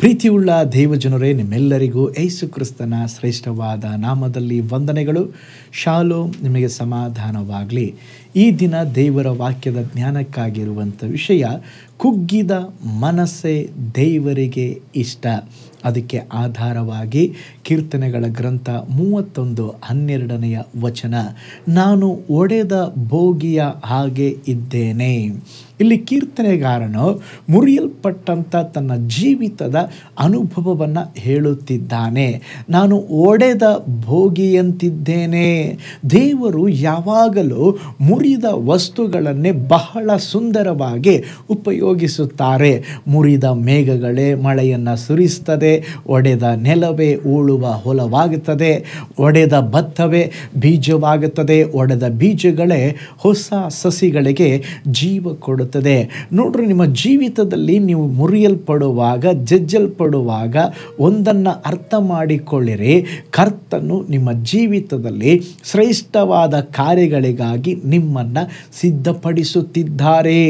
ಪ್ರೀತಿಯುಳ್ಳ ದೇವಜನರೇ, ನಿಮ್ಮೆಲ್ಲರಿಗೂ ಯೇಸು ಕ್ರಿಸ್ತನ ಶ್ರೇಷ್ಠವಾದ ನಾಮದಲ್ಲಿ ವಂದನೆಗಳು. ಶಾಲೋಮ್, ನಿಮಗೆ ಸಮಾಧಾನವಾಗಲಿ. ಈ ದಿನ ದೇವರ ವಾಕ್ಯದ ಜ್ಞಾನಕ್ಕಾಗಿರುವಂಥ ವಿಷಯ, ಕುಗ್ಗಿದ ಮನಸ್ಸೇ ದೇವರಿಗೆ ಇಷ್ಟ. ಅದಕ್ಕೆ ಆಧಾರವಾಗಿ ಕೀರ್ತನೆಗಳ ಗ್ರಂಥ 31:12 ವಚನ, ನಾನು ಒಡೆದ ಬೋಗಿಯ ಹಾಗೆ ಇದ್ದೇನೆ. ಇಲ್ಲಿ ಕೀರ್ತನೆಗಾರನು ಮುರಿಯಲ್ಪಟ್ಟಂಥ ತನ್ನ ಜೀವಿತದ ಅನುಭವವನ್ನು ಹೇಳುತ್ತಿದ್ದಾನೆ. ನಾನು ಒಡೆದ ಬೋಗಿಯಂತಿದ್ದೇನೆ. ದೇವರು ಯಾವಾಗಲೂ ಮುರಿದ ವಸ್ತುಗಳನ್ನೇ ಬಹಳ ಸುಂದರವಾಗಿ ಉಪಯೋಗಿಸುತ್ತಾರೆ. ಮುರಿದ ಮೇಘಗಳೇ ಮಳೆಯನ್ನು ಸುರಿಸ್ತದೆ, ಒಡೆದ ನೆಲವೇ ಉಳುವ ಹೊಲವಾಗುತ್ತದೆ, ಒಡೆದ ಭತ್ತವೇ ಬೀಜವಾಗುತ್ತದೆ, ಒಡೆದ ಬೀಜಗಳೇ ಹೊಸ ಸಸಿಗಳಿಗೆ ಜೀವ ಕೊಡುತ್ತದೆ. ನೋಡ್ರಿ, ನಿಮ್ಮ ಜೀವಿತದಲ್ಲಿ ನೀವು ಮುರಿಯಲ್ಪಡುವಾಗ, ಜಜ್ಜಲ್ಪಡುವಾಗ ಒಂದನ್ನು ಅರ್ಥ ಮಾಡಿಕೊಳ್ಳಿರಿ, ಕರ್ತನು ನಿಮ್ಮ ಜೀವಿತದಲ್ಲಿ ಶ್ರೇಷ್ಠವಾದ ಕಾರ್ಯಗಳಿಗಾಗಿ ನಿಮ್ಮನ್ನು ಸಿದ್ಧಪಡಿಸುತ್ತಿದ್ದಾರೆ.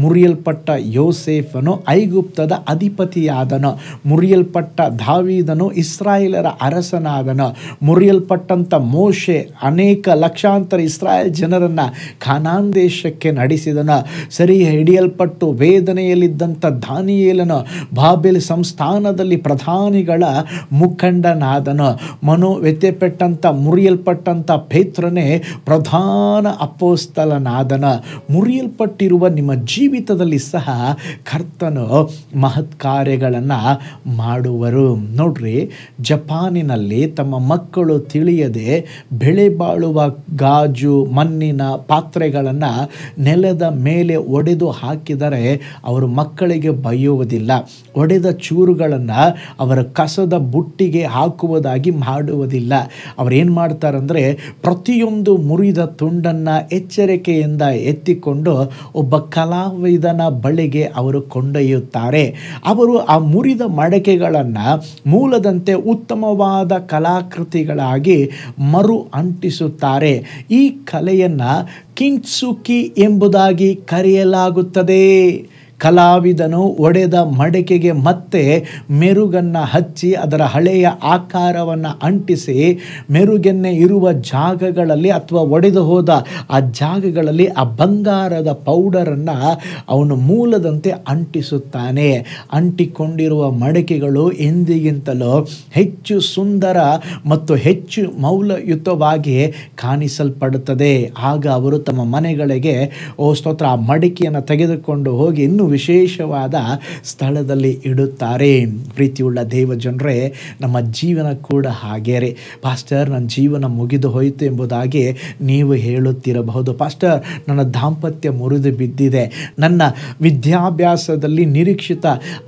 ಮುರಿಯಲ್ಪಟ್ಟ ಯೋಸೇಫನು ಐಗುಪ್ತದ ಅಧಿಪತಿಯಾದನು, ಮುರಿಯಲ್ಪಟ್ಟ ದಾವೀದನು ಇಸ್ರಾಯೇಲರ ಅರಸನಾದನು, ಮುರಿಯಲ್ಪಟ್ಟಂಥ ಮೋಶೆ ಅನೇಕ ಲಕ್ಷಾಂತರ ಇಸ್ರಾಯೇಲ್ ಜನರನ್ನು ಕಾನಾನ್ ದೇಶಕ್ಕೆ ನಡೆಸಿದನು. ಸರಿ ಹಿಡಿಯಲ್ಪಟ್ಟು ವೇದನೆಯಲ್ಲಿದ್ದಂಥ ದಾನಿಯೇಲನು ಬಾಬೆಲ್ ಸಂಸ್ಥಾನದಲ್ಲಿ ಪ್ರಧಾನಿಗಳ ಮುಖಂಡನಾದನು. ಮನೋವ್ಯಥೆಪಟ್ಟಂಥ ಮುರಿಯಲ್ಪಟ್ಟಂಥ ಪೇತ್ರನೇ ಪ್ರಧಾನ ಅಪೊಸ್ತಲನಾದನು. ಮುರಿಯಲ್ಪಟ್ಟಿರುವ ನಿಮ್ಮ ಜೀವಿತದಲ್ಲಿ ಸಹ ಕರ್ತನು ಮಹತ್ ಕಾರ್ಯಗಳನ್ನು ಮಾಡುವರು. ನೋಡ್ರಿ, ಜಪಾನಿನಲ್ಲಿ ತಮ್ಮ ಮಕ್ಕಳು ತಿಳಿಯದೆ ಬೆಳೆ ಬಾಳುವ ಗಾಜು ಮಣ್ಣಿನ ಪಾತ್ರೆಗಳನ್ನು ನೆಲದ ಮೇಲೆ ಒಡೆದು ಹಾಕಿದರೆ ಅವರು ಮಕ್ಕಳಿಗೆ ಬೈಯುವುದಿಲ್ಲ. ಒಡೆದ ಚೂರುಗಳನ್ನು ಅವರ ಕಸದ ಬುಟ್ಟಿಗೆ ಹಾಕುವುದಾಗಿ ಮಾಡುವುದಿಲ್ಲ. ಅವರೇನು ಮಾಡ್ತಾರಂದರೆ, ಪ್ರತಿಯೊಂದು ಮುರಿದ ತುಂಡನ್ನು ಎಚ್ಚರಿಕೆಯಿಂದ ಎತ್ತಿಕೊಂಡು ಒಬ್ಬ ಕಲಾವಿದನ ಬಳಿಗೆ ಅವರು ಕೊಂಡೊಯ್ಯುತ್ತಾರೆ. ಅವರು ಆ ಮುರಿದ ಮಡಕೆಗಳನ್ನು ಮೂಲದಂತೆ ಉತ್ತಮವಾದ ಕಲಾಕೃತಿಗಳಾಗಿ ಮರು ಅಂಟಿಸುತ್ತಾರೆ. ಈ ಕಲೆಯನ್ನು ಕಿಂಟ್ಸುಕಿ ಎಂಬುದಾಗಿ ಕರೆಯಲಾಗುತ್ತದೆ. ಕಲಾವಿದನು ಒಡೆದ ಮಡಕೆಗೆ ಮತ್ತೆ ಮೆರುಗನ್ನು ಹಚ್ಚಿ ಅದರ ಹಳೆಯ ಆಕಾರವನ್ನು ಅಂಟಿಸಿ, ಮೆರುಗನ್ನೇ ಇರುವ ಜಾಗಗಳಲ್ಲಿ ಅಥವಾ ಒಡೆದು ಹೋದ ಆ ಜಾಗಗಳಲ್ಲಿ ಆ ಬಂಗಾರದ ಪೌಡರನ್ನು ಅವನು ಮೂಲದಂತೆ ಅಂಟಿಸುತ್ತಾನೆ. ಅಂಟಿಕೊಂಡಿರುವ ಮಡಕೆಗಳು ಎಂದಿಗಿಂತಲೂ ಹೆಚ್ಚು ಸುಂದರ ಮತ್ತು ಹೆಚ್ಚು ಮೌಲ್ಯಯುತವಾಗಿ ಕಾಣಿಸಲ್ಪಡುತ್ತದೆ. ಆಗ ಅವರು ತಮ್ಮ ಮನೆಗಳಿಗೆ ಸ್ತೋತ್ರ ಆ ಮಡಕೆಯನ್ನು ತೆಗೆದುಕೊಂಡು ಹೋಗಿ ಇನ್ನೂ ವಿಶೇಷವಾದ ಸ್ಥಳದಲ್ಲಿ ಇಡುತ್ತಾರೆ. ಪ್ರೀತಿಯುಳ್ಳ ದೇವಜನರೇ, ನಮ್ಮ ಜೀವನ ಕೂಡ ಹಾಗೇ ರೀ. ಪಾಸ್ಟರ್, ನನ್ನ ಜೀವನ ಮುಗಿದು ಹೋಯಿತು ಎಂಬುದಾಗಿ ನೀವು ಹೇಳುತ್ತಿರಬಹುದು. ಪಾಸ್ಟರ್, ನನ್ನ ದಾಂಪತ್ಯ ಮುರಿದು ಬಿದ್ದಿದೆ, ನನ್ನ ವಿದ್ಯಾಭ್ಯಾಸದಲ್ಲಿ ನಿರೀಕ್ಷಿತ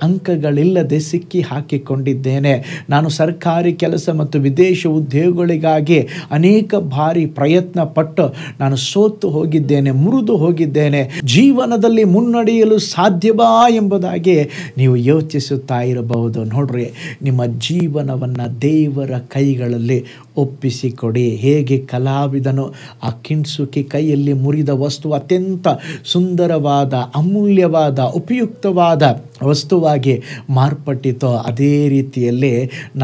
ಅಂಕಗಳಿಲ್ಲದೆ ಸಿಕ್ಕಿ ಹಾಕಿಕೊಂಡಿದ್ದೇನೆ, ನಾನು ಸರ್ಕಾರಿ ಕೆಲಸ ಮತ್ತು ವಿದೇಶ ಉದ್ಯೋಗಗಳಿಗಾಗಿ ಅನೇಕ ಬಾರಿ ಪ್ರಯತ್ನ ಪಟ್ಟು ನಾನು ಸೋತು ಹೋಗಿದ್ದೇನೆ, ಮುರಿದು ಹೋಗಿದ್ದೇನೆ, ಜೀವನದಲ್ಲಿ ಮುನ್ನಡೆಯಲು ಸಾಧ್ಯವಾ ಎಂಬುದಾಗಿ ನೀವು ಯೋಚಿಸುತ್ತಾ ಇರಬಹುದು. ನೋಡ್ರಿ, ನಿಮ್ಮ ಜೀವನವನ್ನು ದೇವರ ಕೈಗಳಲ್ಲಿ ಒಪ್ಪಿಸಿಕೊಡಿ. ಹೇಗೆ ಕಲಾವಿದನು ಆ ಕಿಂಟ್ಸುಕಿ ಕೈಯಲ್ಲಿ ಮುರಿದ ವಸ್ತು ಅತ್ಯಂತ ಸುಂದರವಾದ, ಅಮೂಲ್ಯವಾದ, ಉಪಯುಕ್ತವಾದ ವಸ್ತುವಾಗಿ ಮಾರ್ಪಟ್ಟಿತೋ, ಅದೇ ರೀತಿಯಲ್ಲಿ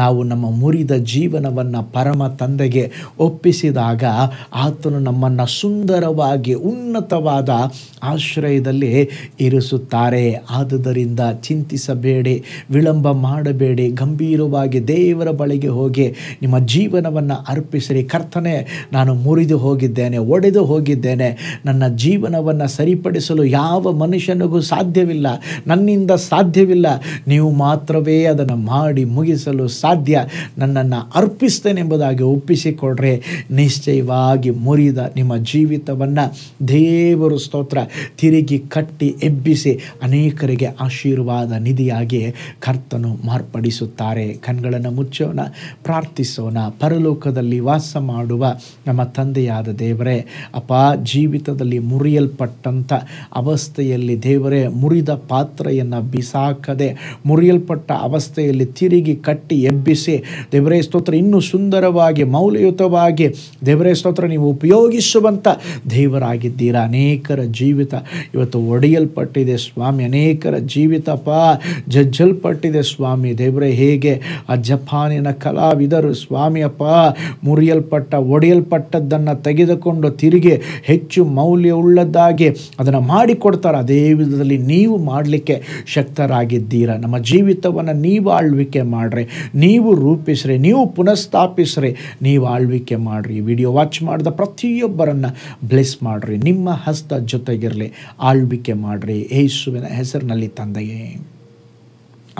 ನಾವು ನಮ್ಮ ಮುರಿದ ಜೀವನವನ್ನು ಪರಮ ತಂದೆಗೆ ಒಪ್ಪಿಸಿದಾಗ ಆತನು ನಮ್ಮನ್ನು ಸುಂದರವಾಗಿ ಉನ್ನತವಾದ ಆಶ್ರಯದಲ್ಲಿ ಇರಿಸುತ್ತಾರೆ. ಆದುದರಿಂದ ಚಿಂತಿಸಬೇಡಿ, ವಿಳಂಬ ಮಾಡಬೇಡಿ, ಗಂಭೀರವಾಗಿ ದೇವರ ಬಳಿಗೆ ಹೋಗಿ ನಿಮ್ಮ ಜೀವನವನ್ನು ಅರ್ಪಿಸಿರಿ. ಕರ್ತನೇ, ನಾನು ಮುರಿದು ಹೋಗಿದ್ದೇನೆ, ಒಡೆದು ಹೋಗಿದ್ದೇನೆ, ನನ್ನ ಜೀವನವನ್ನು ಸರಿಪಡಿಸಲು ಯಾವ ಮನುಷ್ಯನಿಗೂ ಸಾಧ್ಯವಿಲ್ಲ, ನನ್ನಿಂದ ಸಾಧ್ಯವಿಲ್ಲ, ನೀವು ಮಾತ್ರವೇ ಅದನ್ನು ಮಾಡಿ ಮುಗಿಸಲು ಸಾಧ್ಯ, ನನ್ನನ್ನು ಅರ್ಪಿಸ್ತೇನೆ ಎಂಬುದಾಗಿ ಒಪ್ಪಿಸಿಕೊಡ್ರೆ ನಿಶ್ಚಯವಾಗಿ ಮುರಿದ ನಿಮ್ಮ ಜೀವಿತವನ್ನು ದೇವರು ಸ್ತೋತ್ರ ತಿರುಗಿ ಕಟ್ಟಿ ಎಬ್ಬಿಸಿ ಅನೇಕರಿಗೆ ಆಶೀರ್ವಾದ ನಿಧಿಯಾಗಿ ಕರ್ತನು ಮಾರ್ಪಡಿಸುತ್ತಾರೆ. ಕಣ್ಗಳನ್ನು ಮುಚ್ಚೋಣ, ಪ್ರಾರ್ಥಿಸೋಣ. ಪರಲೋಕದಲ್ಲಿ ವಾಸ ಮಾಡುವ ನಮ್ಮ ತಂದೆಯಾದ ದೇವರೇ, ಅಪ್ಪ, ಜೀವಿತದಲ್ಲಿ ಮುರಿಯಲ್ಪಟ್ಟಂಥ ಅವಸ್ಥೆಯಲ್ಲಿ ದೇವರೇ ಮುರಿದ ಪಾತ್ರೆಯನ್ನು ಬಿಸಾಕದೆ ಮುರಿಯಲ್ಪಟ್ಟ ಅವಸ್ಥೆಯಲ್ಲಿ ತಿರುಗಿ ಕಟ್ಟಿ ಎಬ್ಬಿಸಿ ದೇವರೇ ಸ್ತೋತ್ರ ಇನ್ನೂ ಸುಂದರವಾಗಿ ಮೌಲ್ಯಯುತವಾಗಿ ದೇವರೇ ಸ್ತೋತ್ರ ನೀವು ಉಪಯೋಗಿಸುವಂಥ ದೇವರಾಗಿದ್ದೀರಾ. ಅನೇಕರ ಜೀವಿತ ಇವತ್ತು ಒಡೆಯಲ್ಪಟ್ಟಿದೆ ಸ್ವಾಮಿ, ಅನೇಕರ ಜೀವಿತಪ್ಪ ಜಜ್ಜಲ್ಪಟ್ಟಿದೆ ಸ್ವಾಮಿ. ದೇವರೇ ಹೇಗೆ ಆ ಜಪಾನಿನ ಕಲಾವಿದರು ಸ್ವಾಮಿಯಪ್ಪ ಮುರಿಯಲ್ಪಟ್ಟ ಒಡೆಯಲ್ಪಟ್ಟದ್ದನ್ನು ತೆಗೆದುಕೊಂಡು ತಿರುಗಿ ಹೆಚ್ಚು ಮೌಲ್ಯವುಳ್ಳದ್ದಾಗಿ ಅದನ್ನು ಮಾಡಿಕೊಡ್ತಾರೆ. ಅದೇ ವಿಧದಲ್ಲಿ ನೀವು ಮಾಡಲಿಕ್ಕೆ ಶಕ್ತರಾಗಿದ್ದೀರಾ. ನಮ್ಮ ಜೀವಿತವನ್ನು ನೀವು ಆಳ್ವಿಕೆ ಮಾಡಿರಿ, ನೀವು ರೂಪಿಸ್ರಿ, ನೀವು ಪುನಃಸ್ಥಾಪಿಸ್ರಿ, ನೀವು ಆಳ್ವಿಕೆ ಮಾಡಿರಿ. ವಿಡಿಯೋ ವಾಚ್ ಮಾಡಿದ ಪ್ರತಿಯೊಬ್ಬರನ್ನು ಬ್ಲೆಸ್ ಮಾಡಿರಿ, ನಿಮ್ಮ ಹಸ್ತ ಜೊತೆಗಿರಲಿ, ಆಳ್ವಿಕೆ ಮಾಡಿರಿ ಯೇಸುವಿನ ಹೆಸರಿನಲ್ಲಿ ತಂದೆಯೇ,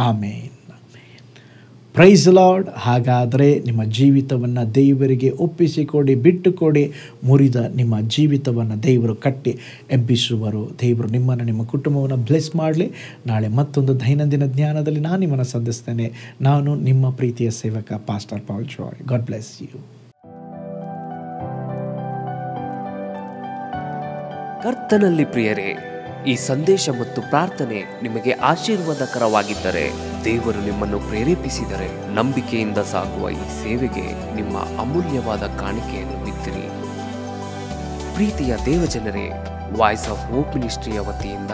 ಆಮೇನ್. Price lord. ಹಾಗಾದರೆ ನಿಮ್ಮ ಜೀವಿತವನ್ನು ದೇವರಿಗೆ ಒಪ್ಪಿಸಿಕೊಡಿ, ಬಿಟ್ಟುಕೊಡಿ. ಮುರಿದ ನಿಮ್ಮ ಜೀವಿತವನ್ನು ದೇವರು ಕಟ್ಟಿ ಎಬ್ಬಿಸುವರು. ದೇವರು ನಿಮ್ಮನ್ನು ನಿಮ್ಮ ಕುಟುಂಬವನ್ನು ಬ್ಲೆಸ್ ಮಾಡಲಿ. ನಾಳೆ ಮತ್ತೊಂದು ದೈನಂದಿನ ಜ್ಞಾನದಲ್ಲಿ ನಾನು ನಿಮ್ಮನ್ನು ಸಂಧಿಸ್ತೇನೆ. ನಾನು ನಿಮ್ಮ ಪ್ರೀತಿಯ ಸೇವಕ pastor Paul Joy. God bless you. ಕರ್ತನಲ್ಲಿ ಪ್ರಿಯರೇ, ಈ ಸಂದೇಶ ಮತ್ತು ಪ್ರಾರ್ಥನೆ ನಿಮಗೆ ಆಶೀರ್ವಾದಕರವಾಗಿದ್ದರೆ, ದೇವರು ನಿಮ್ಮನ್ನು ಪ್ರೇರೇಪಿಸಿದರೆ, ನಂಬಿಕೆಯಿಂದ ಸಾಗುವ ಈ ಸೇವೆಗೆ ನಿಮ್ಮ ಅಮೂಲ್ಯವಾದ ಕಾಣಿಕೆಯನ್ನು ಬಿತ್ತಿರಿ. ಪ್ರೀತಿಯ ದೇವಜನರೇ, ವಾಯ್ಸ್ ಆಫ್ ಹೋಪ್ ಮಿನಿಸ್ಟ್ರಿಯ ವತಿಯಿಂದ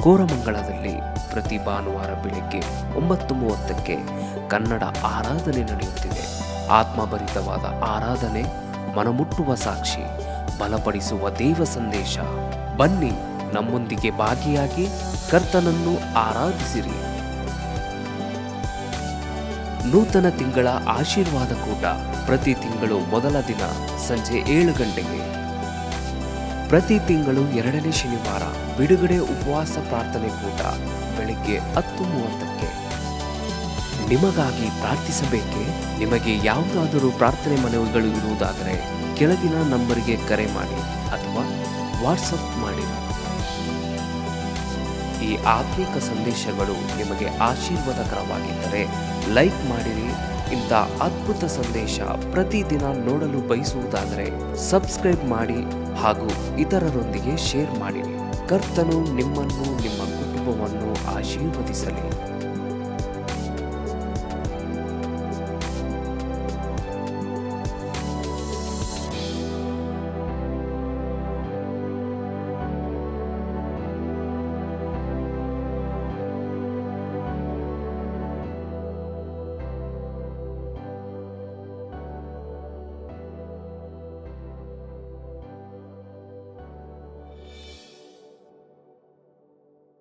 ಕೋರಮಂಗಲದಲ್ಲಿ ಪ್ರತಿ ಭಾನುವಾರ ಬೆಳಿಗ್ಗೆ 9:30ಕ್ಕೆ ಕನ್ನಡ ಆರಾಧನೆ ನಡೆಯುತ್ತಿದೆ. ಆತ್ಮಭರಿತವಾದ ಆರಾಧನೆ, ಮನಮುಟ್ಟುವ ಸಾಕ್ಷಿ, ಬಲಪಡಿಸುವ ದೇವ ಸಂದೇಶ. ಬನ್ನಿ, ನಮ್ಮೊಂದಿಗೆ ಭಾಗಿಯಾಗಿ ಕರ್ತನನ್ನು ಆರಾಧಿಸಿರಿ. ನೂತನ ತಿಂಗಳ ಆಶೀರ್ವಾದ ಕೂಟ ಪ್ರತಿ ತಿಂಗಳು ಮೊದಲ ದಿನ ಸಂಜೆ 7 ಗಂಟೆಗೆ. ಪ್ರತಿ ತಿಂಗಳು 2ನೇ ಶನಿವಾರ ಬಿಡುಗಡೆ ಉಪವಾಸ ಪ್ರಾರ್ಥನೆ ಕೂಟ ಬೆಳಿಗ್ಗೆ 10:30ಕ್ಕೆ. ನಿಮಗಾಗಿ ಪ್ರಾರ್ಥಿಸಬೇಕೆ? ನಿಮಗೆ ಯಾವುದಾದರೂ ಪ್ರಾರ್ಥನೆ ಮನವಿಗಳು ಇರುವುದಾದರೆ ಕೆಳಗಿನ ನಂಬರಿಗೆ ಕರೆ ಮಾಡಿ ಅಥವಾ ವಾಟ್ಸಪ್ ಮಾಡಿ. ಈ ಆತ್ಮಿಕ ಸಂದೇಶಗಳು ನಿಮಗೆ ಆಶೀರ್ವಾದಕರವಾಗಿದ್ದರೆ ಲೈಕ್ ಮಾಡಿರಿ. ಇಂಥ ಅದ್ಭುತ ಸಂದೇಶ ಪ್ರತಿದಿನ ನೋಡಲು ಬಯಸುವುದಾದರೆ ಸಬ್ಸ್ಕ್ರೈಬ್ ಮಾಡಿ ಹಾಗೂ ಇತರರೊಂದಿಗೆ ಶೇರ್ ಮಾಡಿರಿ. ಕರ್ತನು ನಿಮ್ಮನ್ನು, ನಿಮ್ಮ ಕುಟುಂಬವನ್ನು ಆಶೀರ್ವದಿಸಲಿ.